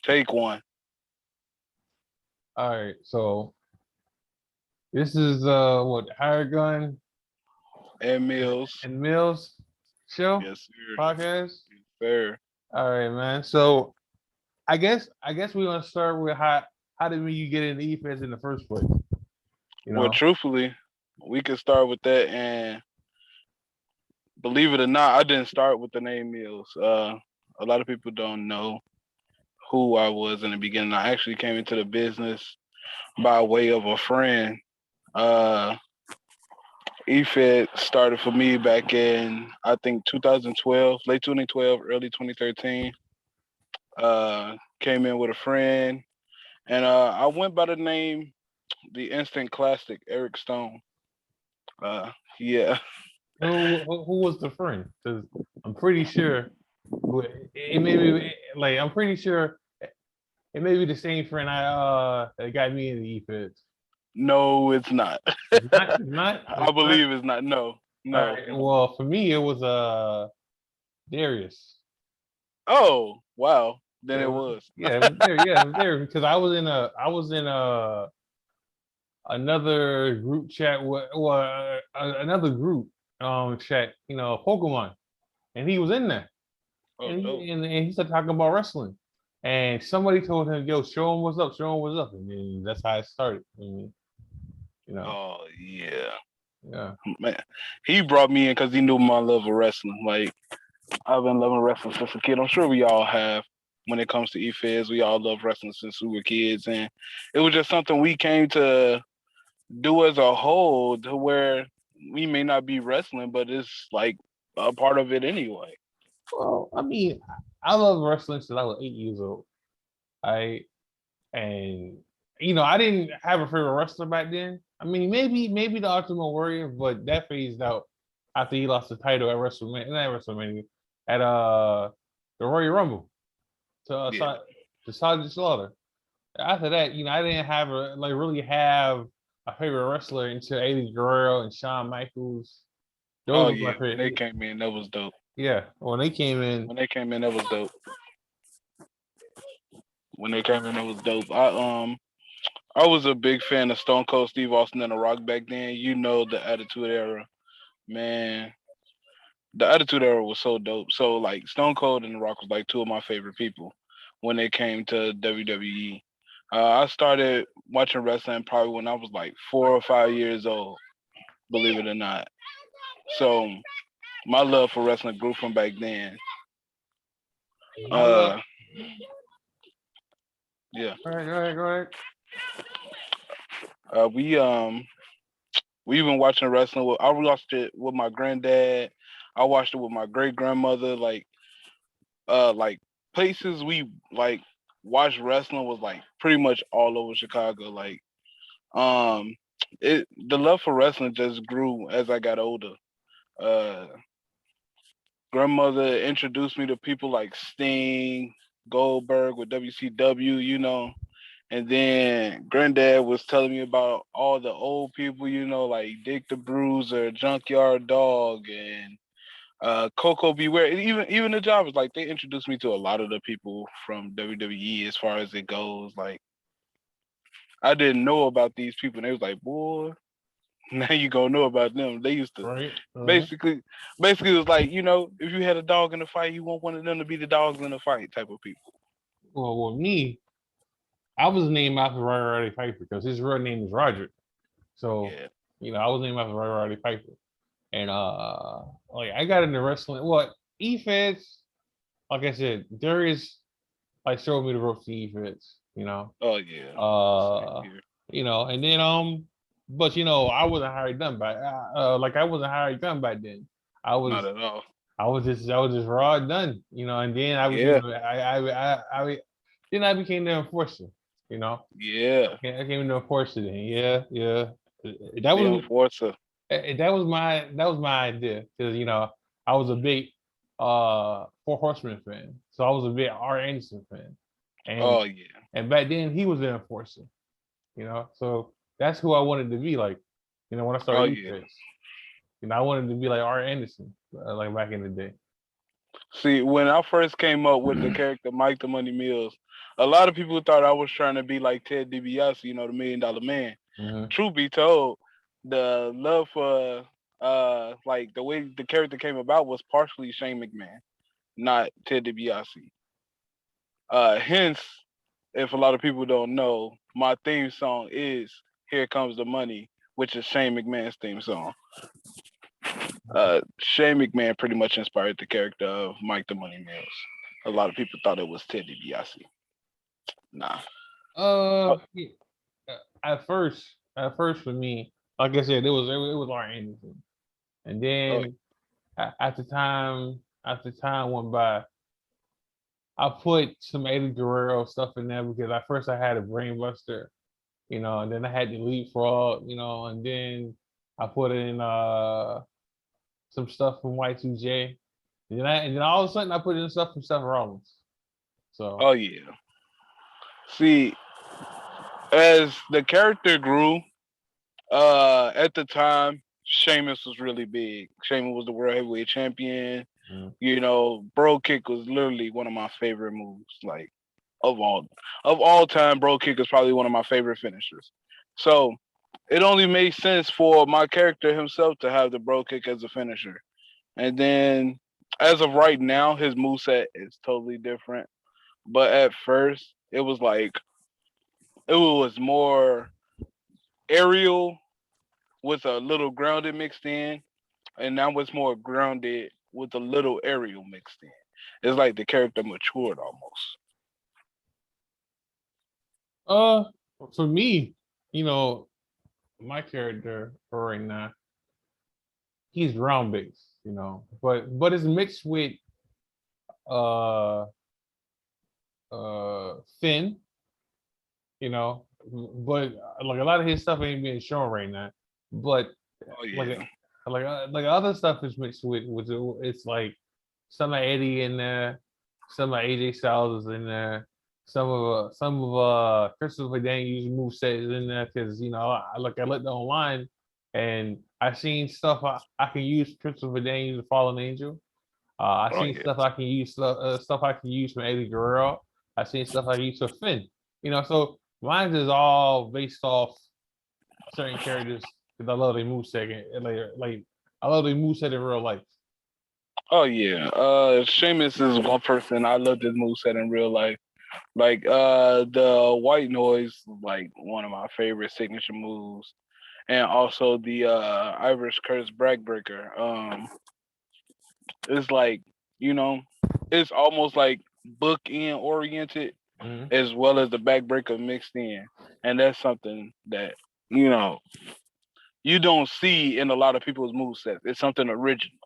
Take one. All right, so this is what Hired Gun And Mills. and Mills show Yes, sir. podcast. Fair. All right, man. So I guess we're gonna start with how did you get into EFES in the first place? You Well, know? truthfully, we could start with that. And believe it or not, I didn't start with the name Mills. A lot of people don't know who I was in the beginning. I actually came into the business by way of a friend. Uh, EFED started for me back in I think 2012, late 2012, early 2013. Came in with a friend, and I went by the name the Instant Classic Eric Stone. Yeah. Who was the friend? Because I'm pretty sure it may be like I'm pretty sure it may be the same friend that got me into EFES. No, it's not. It's not. It's not. I It's not. believe it's not. No, All no, right. no. Well, for me, it was Darius. Oh, wow. Then Yeah, it was. yeah, it was there. Yeah, it was there because I was in another group chat with another group chat. Pokemon, and he was in there, Oh, and dope. he started talking about wrestling, and somebody told him, "Yo, show him what's up, show him what's up," and then that's how it started. I mean, you know, Oh, yeah. yeah. Man, he brought me in because he knew my love of wrestling. Like, I've been loving wrestling since a kid. I'm sure we all have. When it comes to EFES, we all love wrestling since we were kids, and it was just something we came to do as a whole, to where we may not be wrestling, but it's like a part of it anyway. Well, I mean, I love wrestling since I was 8 years old. I and I didn't have a favorite wrestler back then. I mean, maybe the Ultimate Warrior, but that phased out after he lost the title at WrestleMania, at the Royal Rumble to Yeah. Sergeant Slaughter. After that, I didn't have really have a favorite wrestler until Eddie Guerrero and Shawn Michaels. Oh Those were my yeah. When they favorite. came in, that was dope. Yeah, when they came in. When they came in, that was dope. When they came in, that was dope. I was a big fan of Stone Cold Steve Austin and The Rock back then. You know, the Attitude Era, man. The Attitude Era was so dope. So like Stone Cold and The Rock was like two of my favorite people when they came to WWE. I started watching wrestling probably when I was like 4 or 5 years old, believe it or not. So my love for wrestling grew from back then. My love. Uh, yeah. All right, go ahead, go ahead. Uh, we um we been watching wrestling. I watched it with my granddad. I watched it with my great grandmother. Like places we like watched wrestling was like pretty much all over Chicago. Like um, the love for wrestling just grew as I got older. Uh, Grandmother introduced me to people like Sting, Goldberg with WCW. And then granddad was telling me about all the old people, like Dick the Bruiser, Junkyard Dog, and Coco Beware. Even the Jobbers, like they introduced me to a lot of the people from WWE as far as it goes. Like I didn't know about these people, and they was like, boy, now you gonna know about them. They used to Right. basically basically it was like, if you had a dog in the fight, you want one of them to be the dogs in the fight type of people. Well, with me, I was named after Roddy Piper because his real name is Roger. So, Yeah. I was named after Roddy Piper. And like I got into wrestling. What E-Feds, like I said, there is like showed me the ropes to E-Feds, Oh yeah. Same Uh here. and then but I wasn't hired done by like I wasn't hired done by then. I Not was at all. I was just raw done, and then I Yeah. became I then I became the enforcer, you know. Yeah. I came into enforcer then. Yeah, yeah. That The was enforcer. that was my idea because I was a big Four Horsemen fan, so I was a big R. Anderson fan, and Oh yeah. back then he was the enforcer, so that's who I wanted to be like, when I Oh started yeah. E-Feds. I wanted to be like R. Anderson, like back in the day. See, when I first came up with the character Mike the Money Mills, A lot of people thought I was trying to be like Ted DiBiase, the $1 Million Man. Mm-hmm. Truth be told, the love for like the way the character came about was partially Shane McMahon, not Ted DiBiase. Hence, if a lot of people don't know, my theme song is "Here Comes the Money," which is Shane McMahon's theme song. Shane McMahon pretty much inspired the character of Mike the Money Mills. A lot of people thought it was Ted DiBiase. Nah. Oh, Yeah, at first for me, like I said, it was Art Anderson, and oh, then after time went by, I put some Eddie Guerrero stuff in there because at first I had a Brainbuster, and then I had the Leapfrog, and then I put in some stuff from Y2J, and then all of a sudden I put in stuff from Seth Rollins. So oh yeah. See, as the character grew, at the time, Sheamus was really big. Sheamus was the world heavyweight champion. Bro kick was literally one of my favorite moves. Like of all time, bro kick is probably one of my favorite finishers. So it only made sense for my character himself to have the bro kick as a finisher. And then as of right now, his moveset is totally different. But at first, it was more aerial with a little grounded mixed in, and now it's more grounded with a little aerial mixed in. It's like the character matured almost. uh, for me, my character for right now, he's ground based, but it's mixed with uh Finn, but like a lot of his stuff ain't being shown right now. But Oh like yeah. like other stuff is mixed with it's like some of Eddie in there, some of AJ Styles is in there, some of Christopher Daniels moveset is in there because I looked online and I seen stuff I can use Christopher Daniels, the Fallen Angel. I Oh seen yeah. stuff I can use from Eddie Guerrero. I seen stuff I can use for Finn. So mine is all based off certain characters because I love their moveset and like I love their moveset in real life. Oh yeah. Sheamus is one person I love this moveset in real life. Like the white noise, like one of my favorite signature moves. And also the Irish Curse Backbreaker. It's like, you know, it's almost like bookend oriented Mm-hmm. as well as the backbreaker mixed in. And that's something that, you know, you don't see in a lot of people's move sets. It's something original.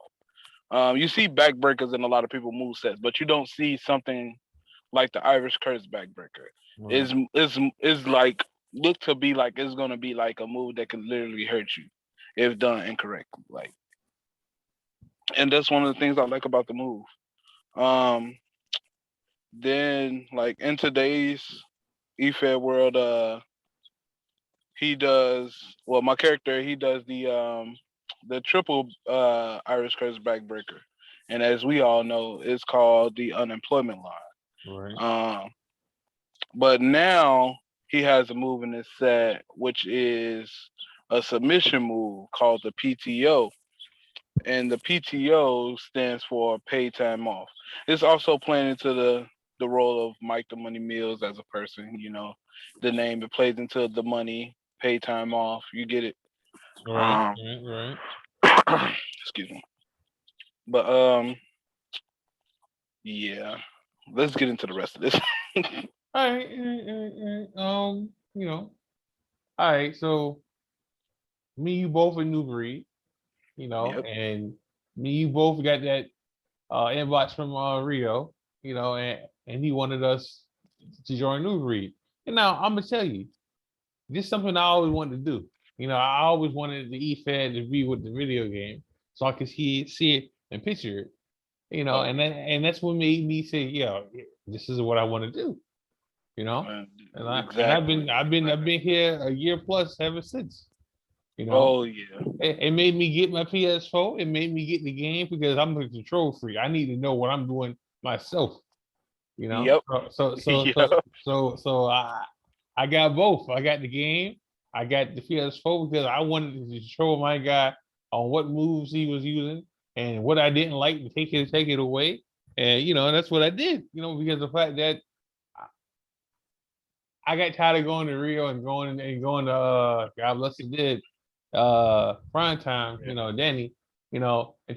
You see backbreakers in a lot of people's move sets, but you don't see something like the Irish Curse backbreaker. Right. Is like look to be like it's gonna be like a move that can literally hurt you if done incorrectly. Like, and that's one of the things I like about the move. Um, then like in today's EFED world, he does well. My character he does the triple Irish Curse backbreaker, and as we all know, it's called the unemployment Right. line. But now he has a move in his set, which is a submission move called the PTO, and the PTO stands for pay time off. It's also playing into the role of Mike the Money Mills as a person. The name it plays into the money, pay time off. You get it. Right. Um, Right. Right. excuse me. But yeah. Let's get into the rest of this. All right. All right. So me, you both are new breed, Yep. and me, you both got that inbox from Rio, and he wanted us to join New Breed. And now I'm gonna tell you, this is something I always wanted to do. I always wanted the EFED to be with the video game, so I could see it and picture it. Oh And that's what made me say, yeah, this is what I want to do. You know, yeah. and Exactly. I've been here a year plus ever since. You know, Oh yeah. it made me get my PS4. It made me get the game because I'm a control freak. I need to know what I'm doing myself. You know, Yep. Yep. so I got both. I got the game. I got the PS4 because I wanted to control my guy on what moves he was using and what I didn't like to take it away. And that's what I did. Because the fact that I got tired of going to Rio and going to God bless the dead prime time, Danny, and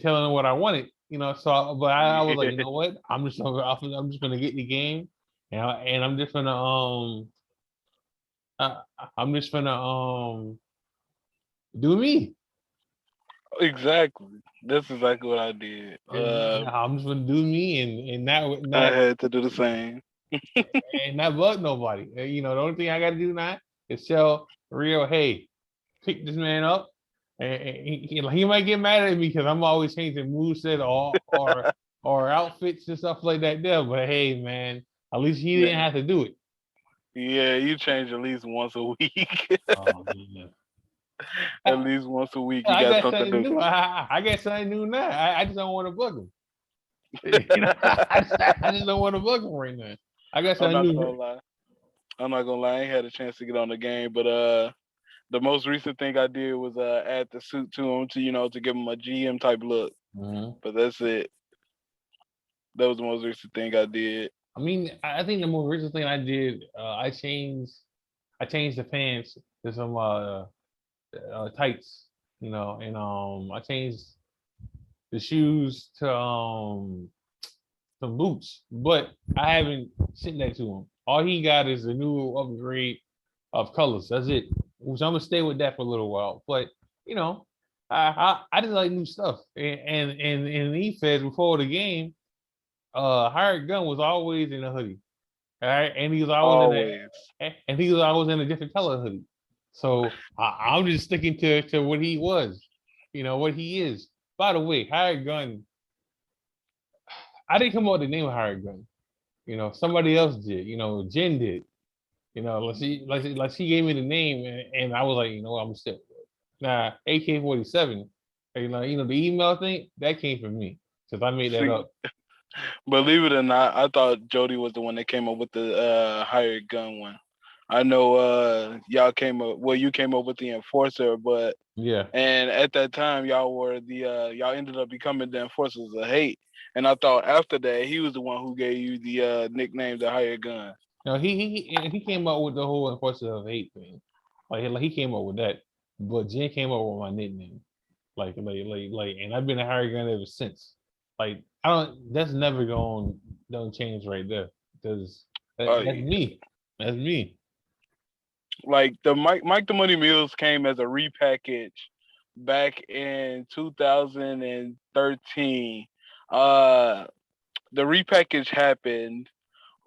telling him what I wanted, so but I was like, you know what? I'm just gonna get the game, and I'm just gonna I, I'm just gonna do me. Exactly. That's exactly what I did. I'm just gonna do me and I had to do the same. not bug nobody. The only thing I gotta do now is tell Rio, hey, pick this man up. And he might get mad at me because I'm always changing moveset or outfits and stuff like that there. But hey, man, at least he didn't have to do it. Yeah, you change at least once a week. Oh, man. At least once a week, you I got got something something to new. do. I got something new now. I just don't want to bug him. I just don't want to bug him right now. I got I'm something not new. gonna lie. I'm not gonna lie. I ain't had a chance to get on the game, but the most recent thing I did was add the suit to him to give him a GM type look. Mm-hmm. But that's it. That was the most recent thing I did. I mean, I think the most recent thing I did, I changed the pants to some tights, and I changed the shoes to some boots, but I haven't sent that to him. All he got is a new upgrade of colors. That's it. Which I'm gonna stay with that for a little while. But you know, I just like new stuff. And in EFED before the game, Hired Gun was always in a hoodie. All right, and he was always Always. in a different color hoodie. So I'm just sticking to what he was, what he is. By the way, Hired Gun, I didn't come up with the name of Hired Gun. Somebody else did. Jen did. She gave me the name, and I was like, I'm gonna stick with it. Now, AK-47, the email thing that came from me because I made that See, up. believe it or not, I thought Jody was the one that came up with the hired gun one. I know you came up with the enforcer, but Yeah. and at that time y'all were the y'all ended up becoming the enforcers of hate. And I thought after that he was the one who gave you the nickname the hired gun. No, he came up with the whole enforcer of hate thing. Like he came up with that, but Jen came up with my nickname. And I've been a Harry Gun ever since. Like I don't. That's never going don't change right there because that's Yeah. me. That's me. Like the Mike the Money Mills came as a repackage back in 2013. Uh, the repackage happened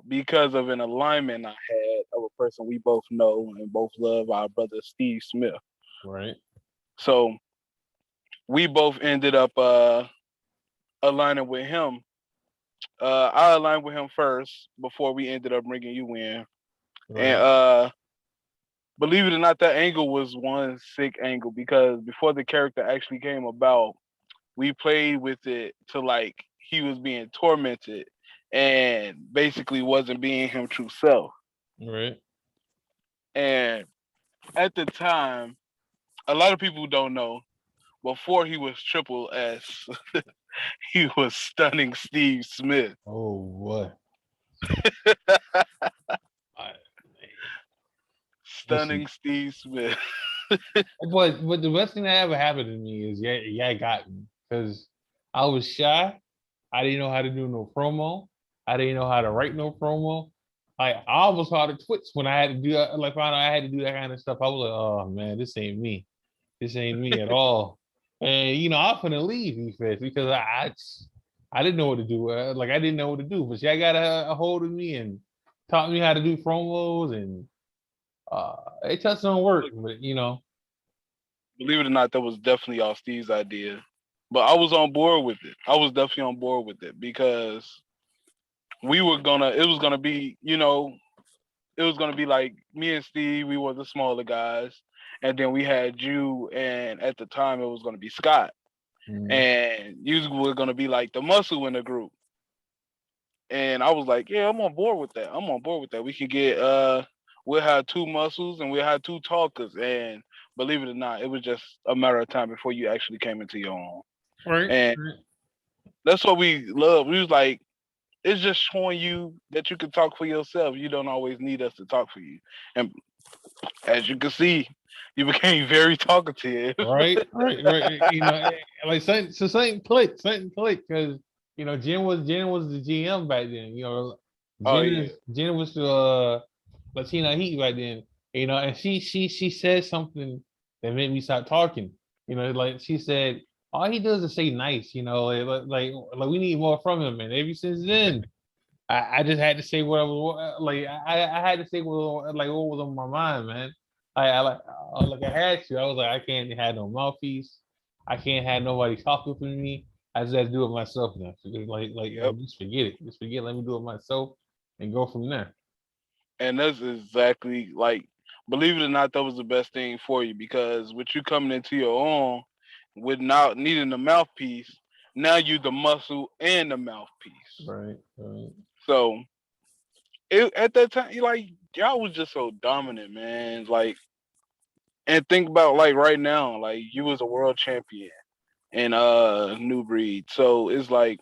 because of an alignment I had of a person we both know and both love, our brother Steve Smith. Right. So we both ended up aligning with him. I aligned with him first before we ended up bringing you in. Right. And believe it or not, that angle was one sick angle because before the character actually came about, we played with it to like he was being tormented and basically wasn't being him true self. Right. And at the time, a lot of people don't know, before he was Triple S, he was Stunning Steve Smith. Oh what? Stunning Steve Smith. But the best thing that ever happened to me is yeah, got me because I was shy. I didn't know how to do no promo. I didn't know how to write no promo. I almost had to twitch when I had to do that. Like, found out I had to do that kind of stuff. I was like, oh man, this ain't me. This ain't me at all. And I was gonna leave EFES because I didn't know what to do. Like I didn't know what to do. But yeah, got a hold of me and taught me how to do promos and it touched on work. But Believe it or not, that was definitely all Steve's idea. But I was on board with it. I was definitely on board with it because it was gonna be, it was gonna be like me and Steve, we were the smaller guys, and then we had you, and at the time it was gonna be Scott, and you were gonna be like the muscle in the group. And I was like, yeah, I'm on board with that. I'm on board with that. We can get we'll have two muscles and we'll have two talkers. And believe it or not, it was just a matter of time before you actually came into your own. Right. And that's what we love. We was like, it's just showing you that you can talk for yourself. You don't always need us to talk for you. And as you can see, you became very talkative. Right. Like something clicked, because Jen was the GM back then. Oh yeah. Jen was the Latina Heat back then. And she said something that made me stop talking. Like she said, all he does is say nice. Like we need more from him. And ever since then, I just had to say what I was like. I had to say what was on my mind, man. I had to. I was like, I can't have no mouthpiece. I can't have nobody talking for me. I just have to do it myself now. Yep. Just forget it. Just forget. Let me do it myself and go from there. And that's exactly like, believe it or not, that was the best thing for you because with you coming into your own without needing the mouthpiece, now you the muscle and the mouthpiece. Right. So at that time, y'all was just so dominant, man. Like, and think about like right now, like you was a world champion in new breed. So it's like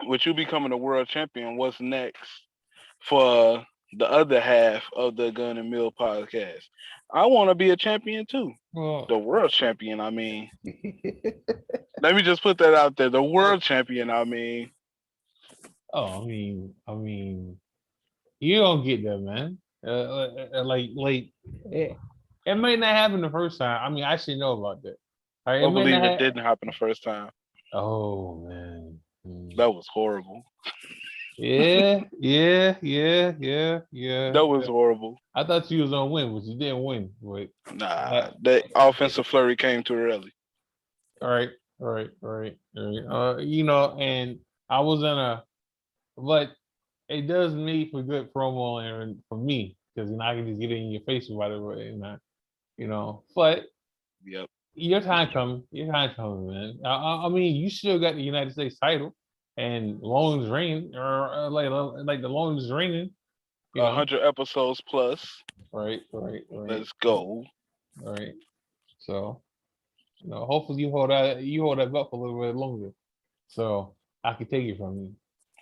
with you becoming a world champion, what's next for the other half of the Gun and Mill podcast? I want to be a champion too. Well, The world champion, I mean. Let me just put that out there. The world champion, I mean. oh, I mean, you don't get that, man. It, it may not happen the first time. I mean, I should know about that. All right, it Well, may not believe it have. didn't happen the first time. Oh man. That was horrible. Yeah. That was horrible. I thought you was gonna win, but you didn't win. But Nah, that, the offensive flurry came too early. all right. And I was in a, but it does make for good promo and for me because I can just get it in your face or whatever, But Yep. your time coming. Your time coming, man. I mean, you still got the United States title and longest reign, or like the longest reigning. 100 episodes plus. Right. Let's go. All right. So, hopefully you hold that belt for a little bit longer, so I can take it from you.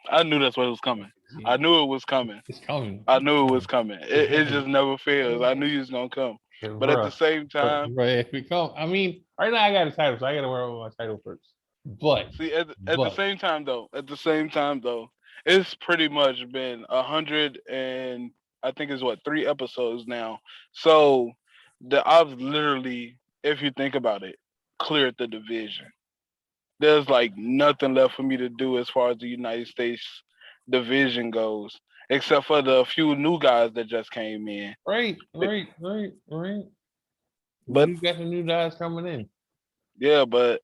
I knew that's what was coming. I knew it was coming. It's coming. I knew it was coming. It just never fails. I knew you was gonna come. But at the Bruh. same time, Right. If we come, I mean, right now I got a title, so I got to wear my title first. But, see, at the same time though, it's pretty much been 100 and I think it's what 3 episodes now. So I've literally, if you think about it, cleared the division. There's like nothing left for me to do as far as the United States division goes, except for the few new guys that just came in. right. But You got the new guys coming in. yeah, but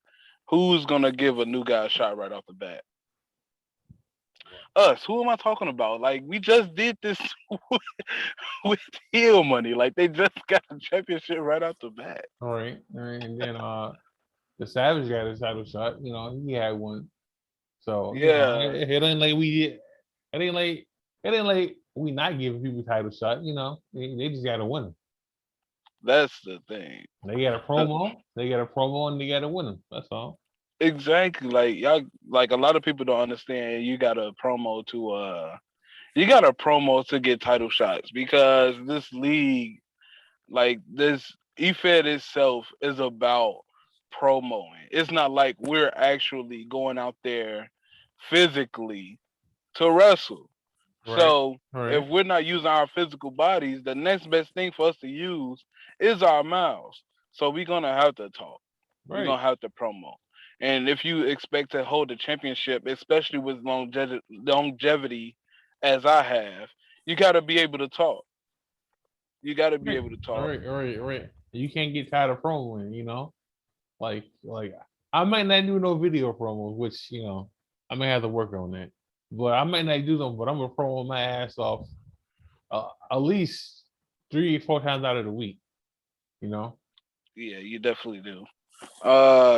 who's gonna give a new guy a shot right off the bat? Us. Who am I talking about? Like we just did this with heel money. Like they just got a championship right off the bat. All right. And then the Savage got his title shot. He had one. So Yeah, it ain't like we did. It ain't like we not giving people title shot. They just got to win them. that's the thing. They got a promo. They got a promo, and they got to win them. That's all. Exactly. Like y'all, like a lot of people don't understand. You got a promo to get title shots because this league, like this EFED itself, is about promoing. It's not like we're actually going out there physically to wrestle. Right. So Right. if we're not using our physical bodies, the next best thing for us to use is our mouths. So we're gonna have to talk. We're Right. gonna have to promo. And if you expect to hold the championship, especially with longevity as I have, you got to be able to talk. You got to be Right. able to All talk. right. All right. All right. You can't get tired of promoing. Like I might not do no video promos, which I may have to work on that. But I might not do them. But I'm gonna promo my ass off at least 3 or 4 times out of the week. You know. Yeah, you definitely do.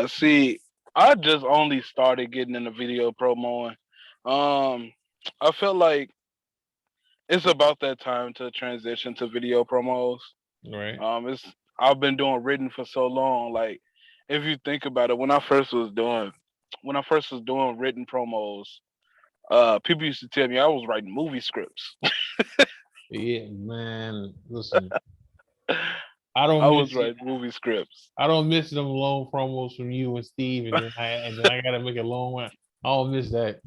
See, I just only started getting in the video promoing. I felt like it's about that time to transition to video promos. Right. It's I've been doing written for so long. Like, if you think about it, when I first was doing written promos, people used to tell me I was writing movie scripts. Yeah, man. Listen, I was writing movie scripts. I don't miss them long promos from you and Steve, and then I gotta make a long one. I don't miss that.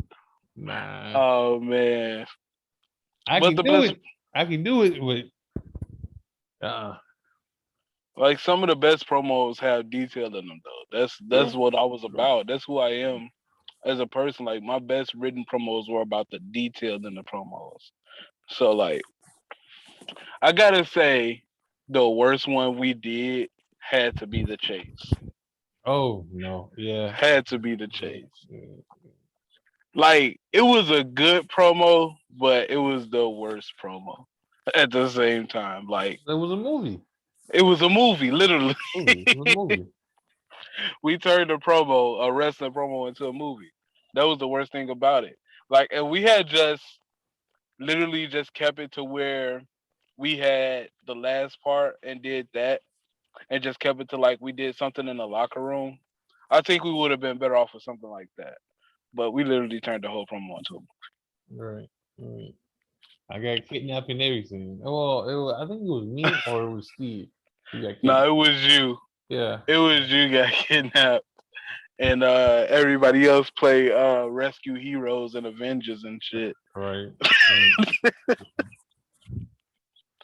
Nah, Oh man. I But can the do best it. I can do it with. Uh, like some of the best promos have detail in them though. That's true. what I was True. about. That's who I am as a person. Like my best written promos were about the detail in the promos. So like I gotta say the worst one we did had to be the chase. Oh no, yeah. Had to be the Yeah, chase. yeah. Like it was a good promo, but it was the worst promo at the same time. Like It was a movie. it was a movie, literally. Movie. It was a movie. We turned a wrestling promo into a movie. That was the worst thing about it. Like, and we had just literally just kept it to where we had the last part and did that, and just kept it to like we did something in the locker room. I think we would have been better off with something like that. But we literally turned the whole promo into a movie. Right. Right. I got kidnapped and everything. Well, I think it was me or it was Steve. He got No, kidnapped. it was you. Yeah. It was you got kidnapped. And everybody else play rescue heroes and Avengers and shit. Right. Right.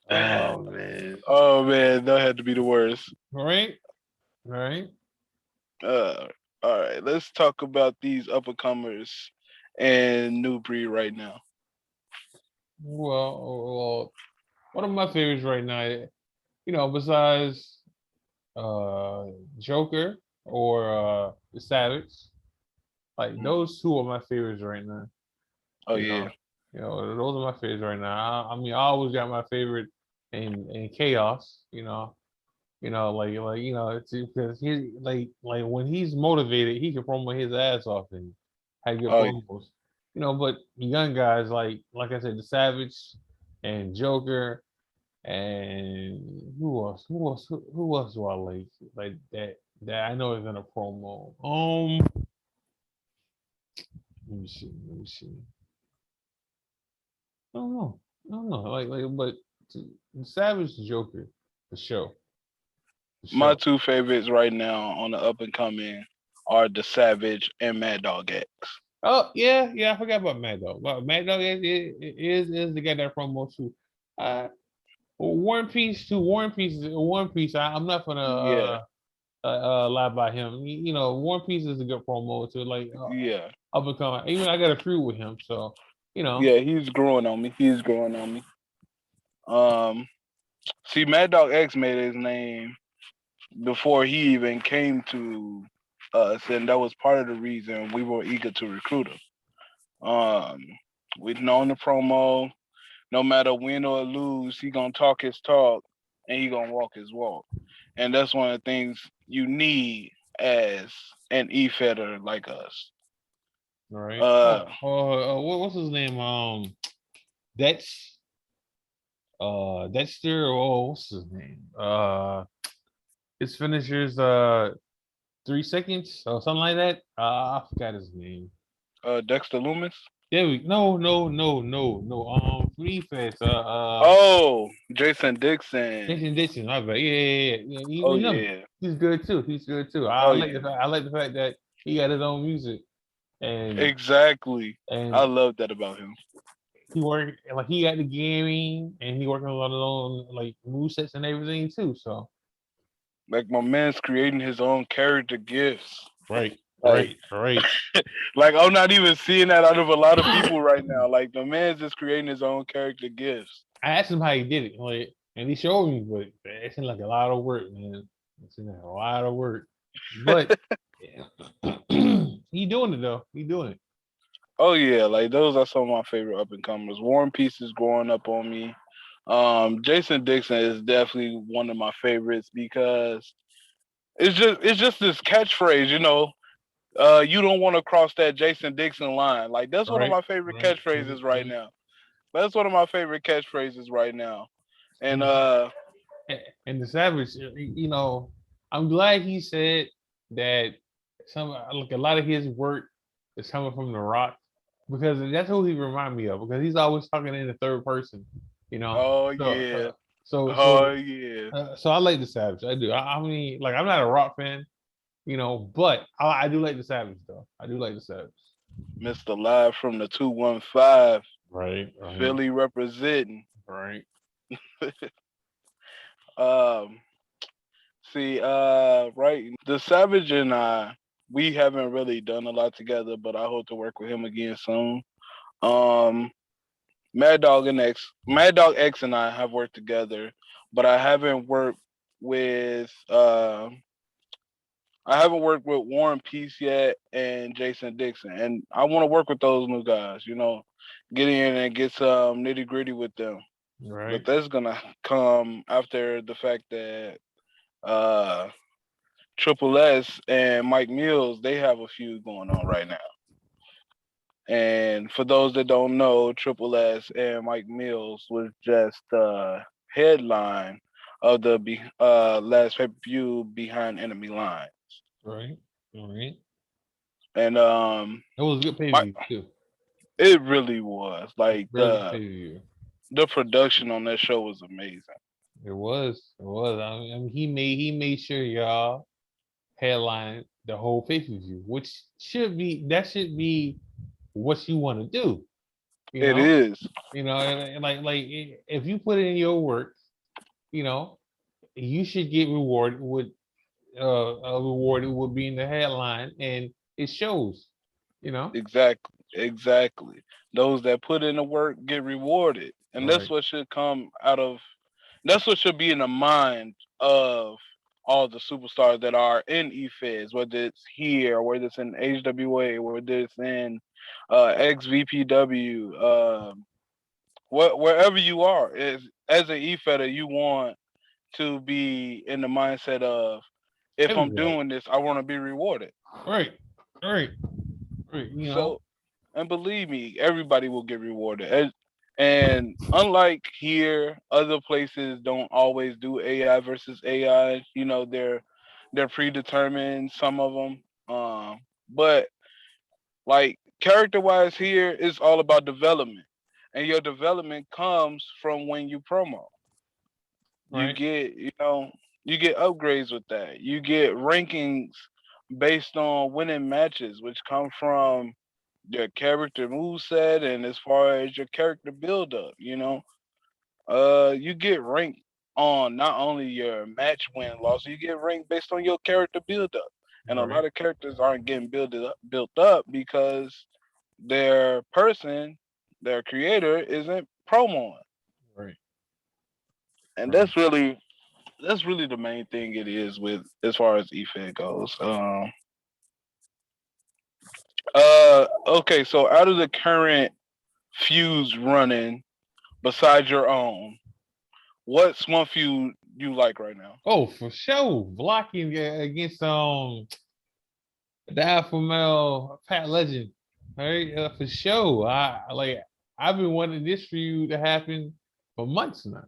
Oh man. Oh man, that had to be the worst. Right. Right. Uh, all right, let's talk about these up and comers and new breed right now. Well, one of my favorites right now, besides Joker or the Savage, like Mm. those two are my favorites right now. Oh You yeah, know, those are my favorites right now. I mean, I always got my favorite in Chaos. It's because he like when he's motivated, he can promo his ass off and have good oh yeah. promos. But young guys like I said, the Savage and Joker and who else do I like that I know is in a promo. Let me see. I don't know. I don't know. But the Savage Joker, the show, the My show. two favorites right now on the up and coming are the Savage and Mad Dog X. Oh yeah. I forgot about Mad Dog. But Mad Dog is the guy that promo too. Uh, War and Peace too. War and Peace. I'm not gonna Yeah, lie by him. War and Peace is a good promo too. Like yeah, up and coming. Even I got a feud with him, so you know. yeah. He's growing on me. He's growing on me. Um, See, Mad Dog X made his name before he even came to us, and that was part of the reason we were eager to recruit him. We've known the promo. No matter win or lose, he gonna talk his talk and he gonna walk his walk. And that's one of the things you need as an e-fetter like us. All right. Uh, What's his name? Dex. Dexter. Oh, what's his name? His finishers. 3 seconds or something like that. I forgot his name. Dexter Loomis. There we no. Free Fest. Oh, Jason Dixon. Jason Dixon. My bad. Yeah. Oh Even him. yeah. He's good too. He's good too. Oh I yeah. like the fact that he got his own music and Exactly. I and love that about him. he worked like he got the gaming and he working on his own like move sets and everything too. So Like my man's creating his own character gifts. right, Like, right. like I'm not even seeing that out of a lot of people right now. Like the man's just creating his own character gifts. I asked him how he did it, like, and he showed me, but it seemed like a lot of work, man. It seemed like a lot of work, but yeah. He doing it though. He doing it. Oh yeah, like those are some of my favorite up and comers. War and Peace is growing up on me. Jason Dixon is definitely one of my favorites because it's just this catchphrase, You don't want to cross that Jason Dixon line. Like that's one of Right, my favorite right, catchphrases right right. now. That's one of my favorite catchphrases right now. And And and the Savage, I'm glad he said that some like a lot of his work is coming from The Rock because that's who he remind me of because he's always talking in the third person, you know. oh So yeah, so so oh so, yeah, so I like the Savage. I do. I mean, like I'm not a Rock fan, but I do like the Savage though. I do like the Savage. Mr. Live from the 215, Right, right, Philly representing. right. Um, See, right, the Savage and I, we haven't really done a lot together, but I hope to work with him again soon. Um, Mad Dog X and I have worked together, but with I haven't worked with Warren Peace yet and Jason Dixon, and I want to work with those new guys. Get in and get some nitty gritty with them. But Right. that's gonna come after the fact that uh Triple S and Mike Mills, they have a feud going on right now. And for those that don't know, Triple S and Mike Mills was just headline of the last pay per view behind enemy line, Right. Right. and It was a good pay per Mike, view too. it really was like Really good pay per view. the production on that show was amazing. It was. It was. I mean, he made sure y'all headline the whole pay per view, which should be what you want to do. You It know. is And like if you put in your work, you know, you should get rewarded with rewarded with being the headline, and it shows. You know. exactly those that put in the work get rewarded, and Right. that's what should be in the mind of all the superstars that are in EFEDs, whether it's here, whether it's in HWA, whether it's in XVPW, wherever you are. As an EFEDer, you want to be in the mindset of, if I'm Everybody. doing this, I want to be rewarded. Right. Right. Right. So, and believe me, everybody will get rewarded. And unlike here, other places don't always do AI versus AI. They're predetermined. Some of them, but like character wise, here it's all about development, and your development comes from when you promo. You Right. get, you get upgrades with that. You get rankings based on winning matches, which come from your character move set and as far as your character build up. You get ranked on not only your match win loss, you get ranked based on your character build up. And a Right. lot of characters aren't getting built up because their person, their creator, isn't promoing. Right. And Right. that's really the main thing it is with as far as EFED goes. Okay, so out of the current feuds running besides your own, what's one feud you like right now? Oh, for sure. Blocking against the alpha male Pat Legend. All right, for sure. I've been wanting this feud to happen for months now. Like,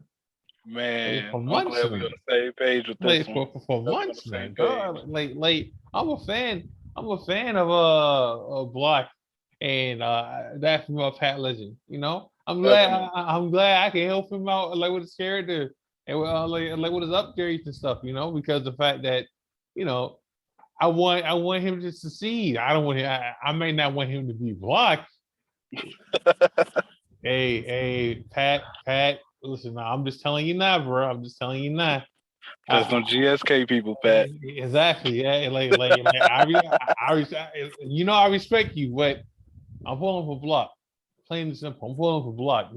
Man, for I'm months glad we're now. on the same page with this Like one. for Glad we're on months the now, same page. dog. Like I'm a fan. I'm a fan of Block and that from Pat Legend. Definitely. I'm glad I can help him out like with his character and like with his upgrades and stuff. Because the fact that you know I want him to succeed. I don't want him. I may not want him to be blocked. Hey, Pat. Listen, I'm just telling you now, bro. I'm just telling you now. That's I, some GSK people, Yeah, Pat. exactly. Yeah, like I respect you, but I'm pulling for block. Plain and simple. I'm pulling for block.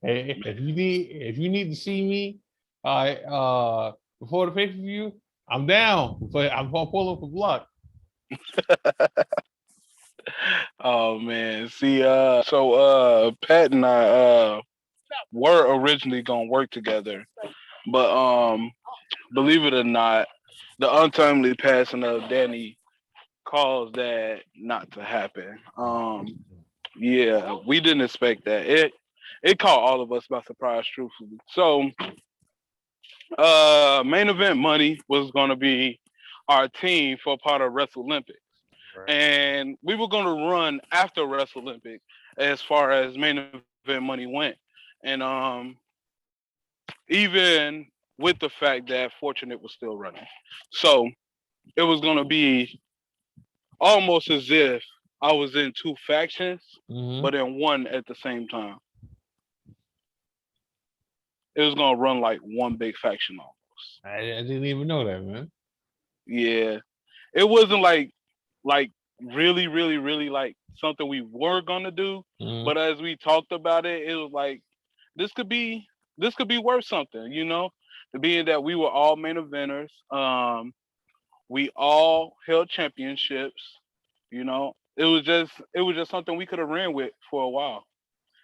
Hey, if you need to see me, before the pay per view, I'm down, but I'm pulling for block. Oh man. See, so Pat and I were originally gonna work together, but believe it or not, the untimely passing of Danny caused that not to happen. Yeah, we didn't expect that. It caught all of us by surprise, truthfully. So, main event money was gonna be our team for part of Wrestle Olympics, Right. and we were gonna run after Wrestle Olympics as far as main event money went, and even with the fact that Fortunate was still running, so it was gonna be almost as if I was in two factions, Mm-hmm. but in one at the same time. It was gonna run like one big faction almost. I didn't even know that, man. Yeah, it wasn't like really like something we were gonna do, Mm-hmm. but as we talked about it, it was like this could be this could be worth something, you know. Being that we were all main eventers, we all held championships, you know. It was just something we could have ran with for a while,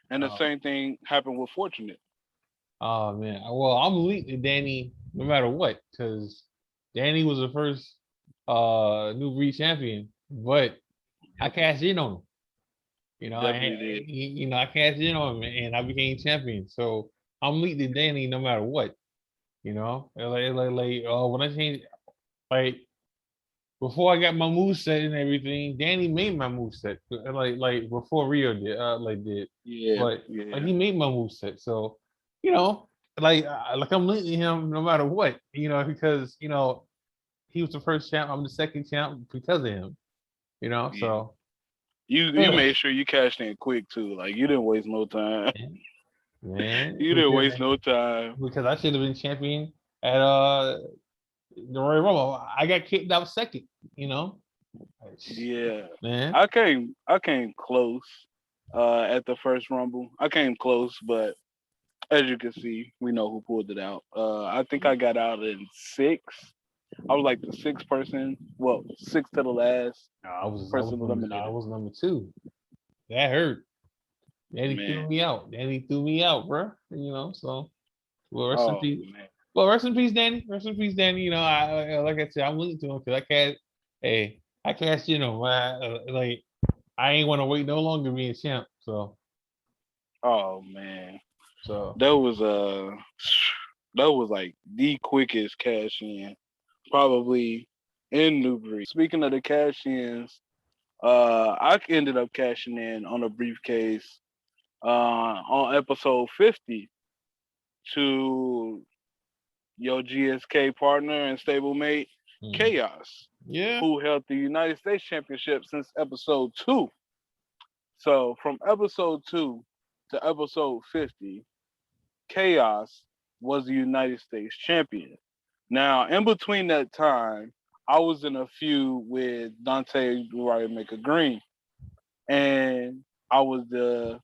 and the Oh, same thing happened with Fortunate. oh man. Well, I'm elite to Danny no matter what, because Danny was the first new breed champion, but I cashed in on him. Definitely did. I cashed in on him and I became champion. So I'm elite to Danny no matter what. When I changed, like before I got my move set and everything, Danny made my move set. Like before Rio did, did, Yeah, but like yeah, he made my move set. So, you know, like I'm leading him no matter what. Because he was the first champ. I'm the second champ because of him. yeah. So You made sure you cashed in quick too. Like you didn't waste no time. man, You didn't waste no time. because I should have been champion at the Royal Rumble. I got kicked out second. You know, Yeah. man. I came close at the first rumble. I came close, but as you can see, we know who pulled it out. I think I got out in six. I was like the sixth person. Well, sixth to the last person I eliminated. was number two. That hurt. Daddy threw Man. me out. Daddy threw me out, bro. So well, rest in Oh peace. man. Well, rest in peace, Danny. Rest in peace, Danny. Like I said, I'm linked to him because I cashed like I ain't want to wait no longer being champ. Oh man. So That was that was like the quickest cash in probably in Newbury. Speaking of the cash ins, I ended up cashing in on a briefcase on episode 50 to your GSK partner and stablemate mm, Chaos, yeah, who held the United States Championship since episode 2. So from episode 2 to episode 50, Chaos was the United States champion. Now, in between that time, I was in a feud with Dante Maker Green, and I was the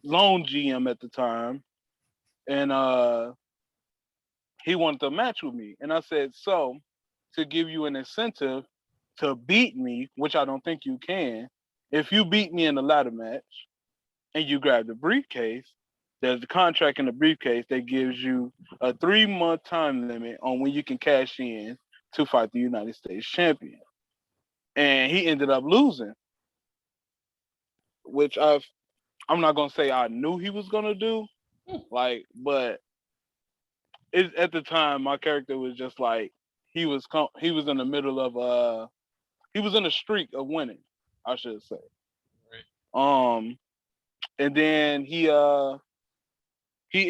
lone GM at the time, and he wanted to match with me, and I said, so to give you an incentive to beat me, which I don't think you can, if you beat me in the ladder match and you grab the briefcase, there's the contract in the briefcase that gives you a 3-month time limit on when you can cash in to fight the United States champion. And he ended up losing, which I'm not gonna say I knew he was gonna do, like, but at the time my character was just like he was in the middle of he was in a streak of winning, I should say. Um, and then he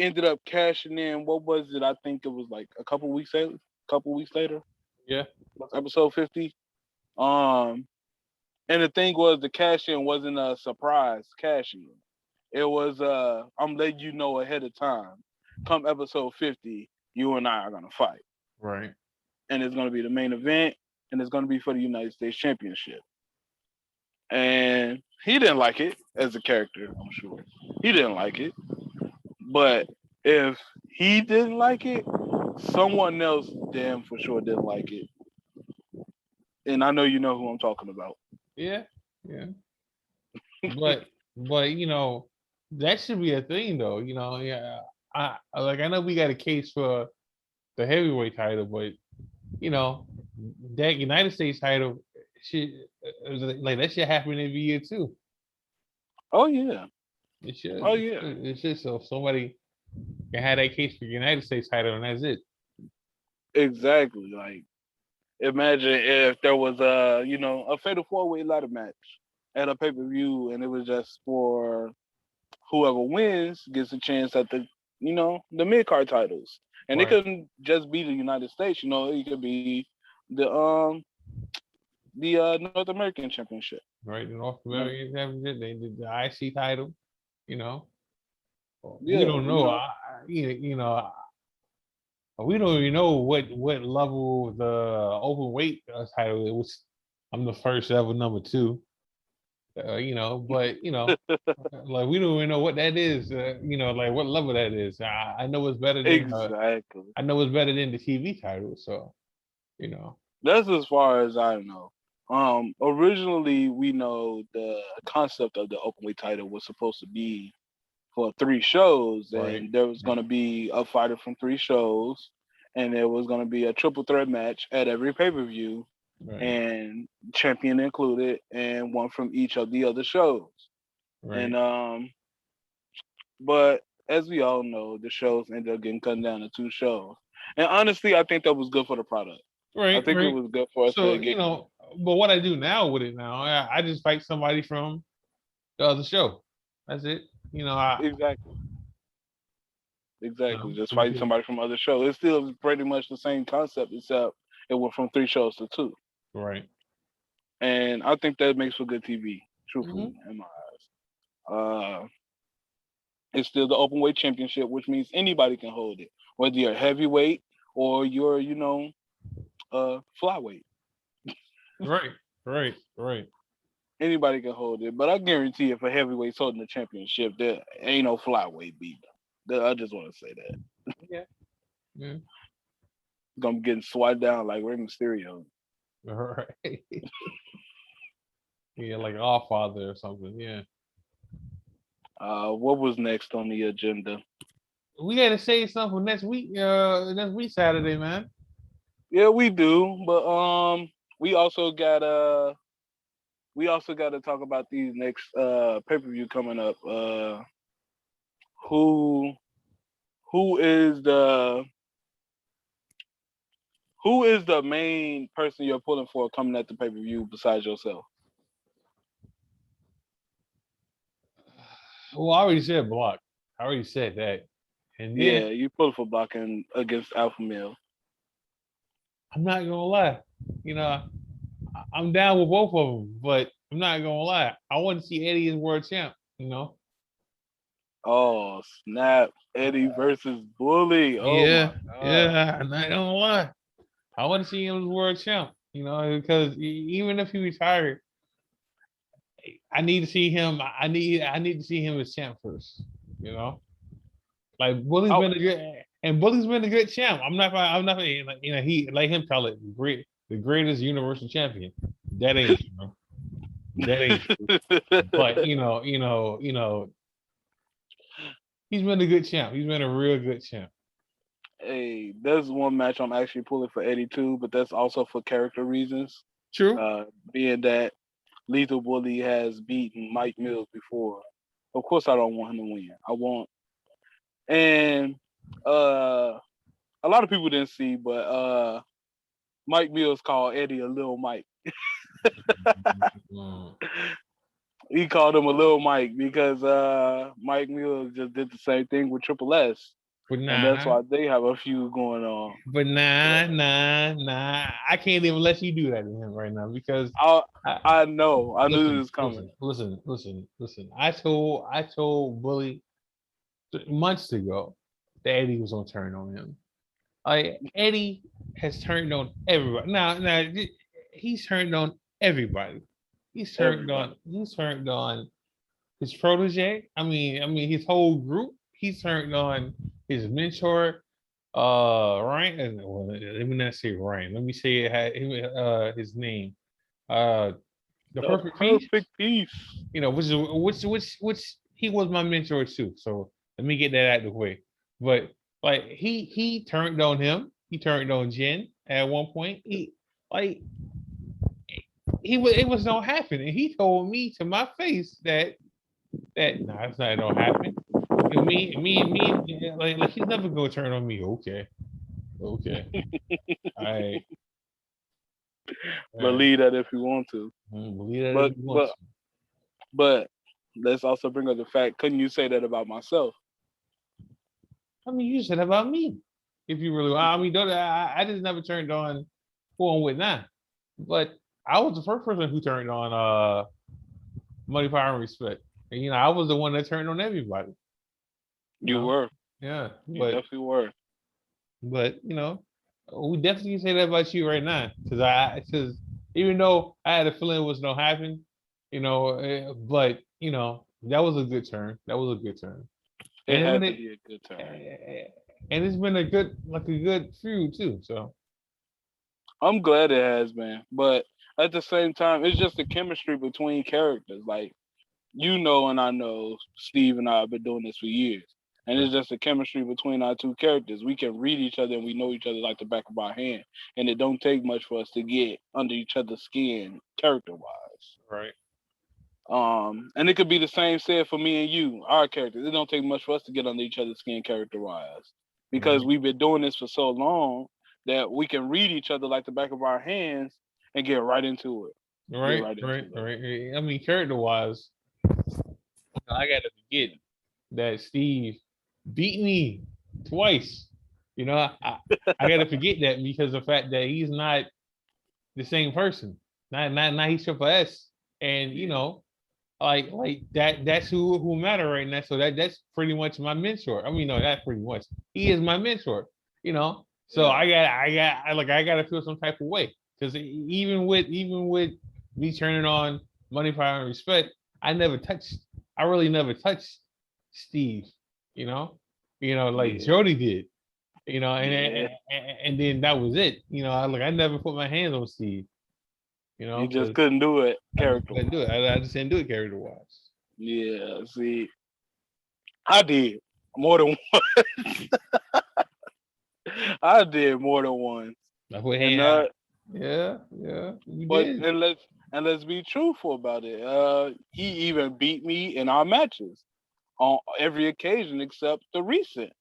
ended up cashing in. What was it? I think it was like a couple weeks later. Couple weeks later, yeah, episode 50. Um, and the thing was, the cash in wasn't a surprise cash in. It was I'm letting you know ahead of time. Come episode 50, you and I are gonna fight, right. and it's gonna be the main event, and it's gonna be for the United States Championship. And he didn't like it as a character. I'm sure he didn't like it. But if he didn't like it, someone else damn for sure didn't like it. And I know you know who I'm talking about. Yeah, yeah. But that should be a thing though. Yeah. I know we got a case for the heavyweight title, but you know that United States title shit, like that shit happening every year too. Oh yeah. It should. Oh yeah. It should. So if somebody can have that case for the United States title, and that's it. Exactly. Like imagine if there was a fatal 4-way ladder match at a pay-per-view and it was just for whoever wins gets a chance at the mid-card titles. And it Right. couldn't just be the United States, it could be the North American Championship. Right. The North You know? American Championship, they did the IC title. You know, we Yeah, don't know. We don't even know what level the open weight title. It was. I'm the first ever number two. But like we don't even know what that is. Like what level that is. I know it's better than. exactly. I know it's better than the TV title. So you know. That's as far as I know. Originally, we know the concept of the openweight title was supposed to be for 3 shows, Right. and there was going to be a fighter from 3 shows, and there was going to be a triple threat match at every pay-per-view, Right. and champion included, and one from each of the other shows. Right. And but as we all know, the shows ended up getting cut down to 2 shows. And honestly, I think that was good for the product. I Right. think it Right. was good for us So to get but what I do now with it now, I just fight somebody from the other show. That's it. exactly. Exactly. Just fighting Because somebody from other shows. It's still pretty much the same concept, except it went from 3 shows to 2. right. And I think that makes for good TV, Hmm. truthfully, in my eyes. It's still the open weight championship, which means anybody can hold it, whether you're heavyweight or you're, flyweight. Right. Right. Right. Anybody can hold it. But I guarantee if a heavyweight's holding the championship, there ain't no flyweight beating them. I just want to say that. Yeah. Yeah. Gonna be getting swatted down like Rey Mysterio. All right. Yeah, like All Father or something. Yeah. What was next on the agenda? We got to say something for next week. Next week Saturday, man. Yeah, we do, but we also gotta talk about these next pay-per-view coming up. Who who is the who is the main person you're pulling for coming at the pay-per-view besides yourself? Well, I already said block. I already said that. And then Yeah, you pulling for blocking against Alpha Male. I'm not gonna lie. I'm down with both of them, but I'm not gonna lie. I want to see Eddie as world champ. Oh snap! Eddie versus Bully. Oh my Yeah, god. yeah. I'm not gonna lie. I want to see him as world champ. Because even if he retired, I need to see him. I need to see him as champ first. You know, like Bully's Oh, been a good and Bully's been a good champ. I'm not. He let him tell it. The greatest universal champion. That ain't true. That ain't true. But he's been a good champ. He's been a real good champ. hey, there's one match I'm actually pulling for Eddie too, but that's also for character reasons. True. Being that Lethal Bully has beaten Mike Mills before. Of course, I don't want him to win. I want, and a lot of people didn't see, but Mike Mills called Eddie a little Mike. Mm. He called him a little Mike because Mike Mills just did the same thing with Triple S, But and that's nah, why they have a feud going on. nah. I can't even let you do that to him right now because I I, I know. I knew this listen, was coming. listen. I told Bully months ago that Eddie was gonna turn on him. Like Eddie has turned on everybody. Now he's turned on everybody. Everybody. He's turned on his protege. I mean his whole group. He's turned on his mentor, Ryan. Well, let me not say Ryan. Let me say his name. Uh, the The perfect piece. perfect piece. Which he was my mentor too. So let me get that out of the way. But like he turned on him. He turned on Jen at one point. Like it was don't happen, and he told me to my face that nah, it's not don't happen. Like he's never gonna turn on me. Okay, all right. Believe that if you want to. Believe that if But you want but to. but let's also bring up the fact, couldn't you say that about myself? I mean, you said about me. If you really, I mean, I just never turned on who I'm with now, but I was the first person who turned on money, power, and respect. And, I was the one that turned on everybody. You were. Yeah, You definitely were. but we definitely say that about you right now, because even though I had a feeling it was gonna happen, but that was a good turn. That was a good turn, It and had to be a good turn. and it's been a good feud too. So I'm glad it has been, but at the same time, it's just the chemistry between characters. Like, and I know Steve and I have been doing this for years, and it's just the chemistry between our two characters. We can read each other and we know each other like the back of our hand, and it don't take much for us to get under each other's skin character wise. right, And it could be the same said for me and you, our characters. It don't take much for us to get under each other's skin character wise, because we've been doing this for so long that we can read each other like the back of our hands and get right into it. Get right, right into right, it. right. I mean, character wise, I gotta forget that Steve beat me twice. I gotta forget that because of the fact that he's not the same person. Not he's Triple S, and like that's who matter right now. So that's pretty much my mentor. I mean, no, that's pretty much he is my mentor. So I gotta feel some type of way because even with me turning on money, power, and respect, I really never touched Steve. You know, like Jody did. And then that was it. I never put my hands on Steve. You just couldn't do it character wise. I just didn't do it character wise. Yeah, see, I did more than once. I did more than once. And yeah, you but did. and let's be truthful about it. He even beat me in our matches on every occasion except the recent,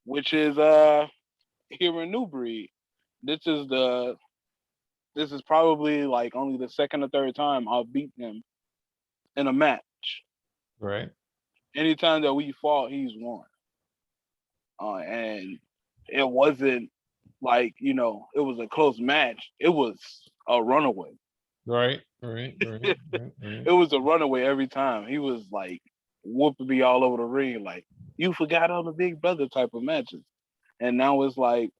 which is here in New Breed. This is probably like only the second or third time I've beaten him in a match. Right. Anytime that we fought, he's won. And it wasn't like, it was a close match. It was a runaway. Right. It was a runaway every time. He was like whooping me all over the ring, like, you forgot on the big brother type of matches. And now it's like,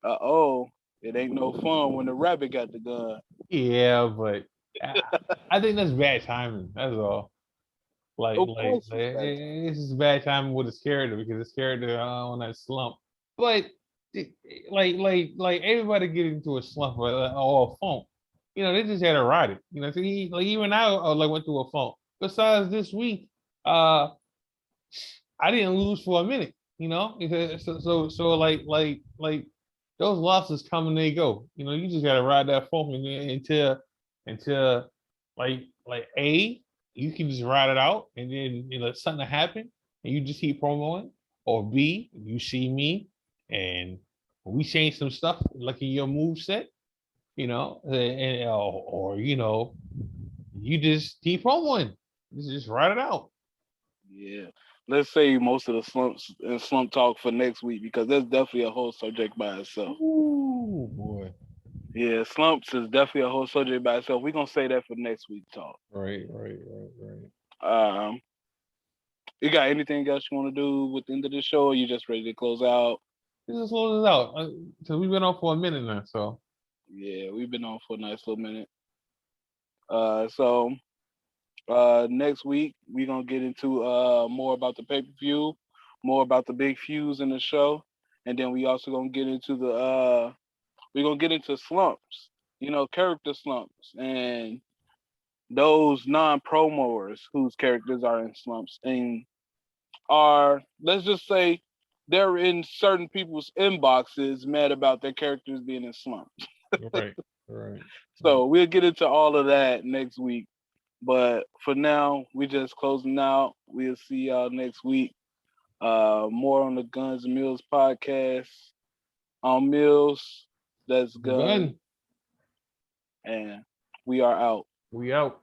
it ain't no fun when the rabbit got the gun. Yeah, but I think that's bad timing. That's all. Of course It's just bad timing with his character because his character on that slump. But like everybody get into a slump or a funk. They just had to ride it. So even I went through a funk. Besides this week, I didn't lose for a minute. So those losses come and they go. You just gotta ride that funk until A, you can just ride it out and then something happen and you just keep promoting. Or B, you see me and we change some stuff like in your move set, or you just keep promoting. Just ride it out. Yeah. Let's say most of the slumps and slump talk for next week, because that's definitely a whole subject by itself. Ooh, boy. Yeah, slumps is definitely a whole subject by itself. We're gonna say that for next week talk. Right. Um, you got anything else you want to do with the end of the show, or you just ready to close out? Just close it out. So we've been on for a minute now. So yeah, we've been on for a nice little minute. So next week we're gonna get into more about the pay-per-view, more about the big feuds in the show, and then we also gonna get into we're gonna get into slumps, character slumps, and those non-promoters whose characters are in slumps and are, let's just say, they're in certain people's inboxes mad about their characters being in slumps. right. Right. So we'll get into all of that next week. But for now, we just closing out. We'll see y'all next week. More on the Guns and Mills podcast. On Mills, that's Gun, Gun. and we are out. We out.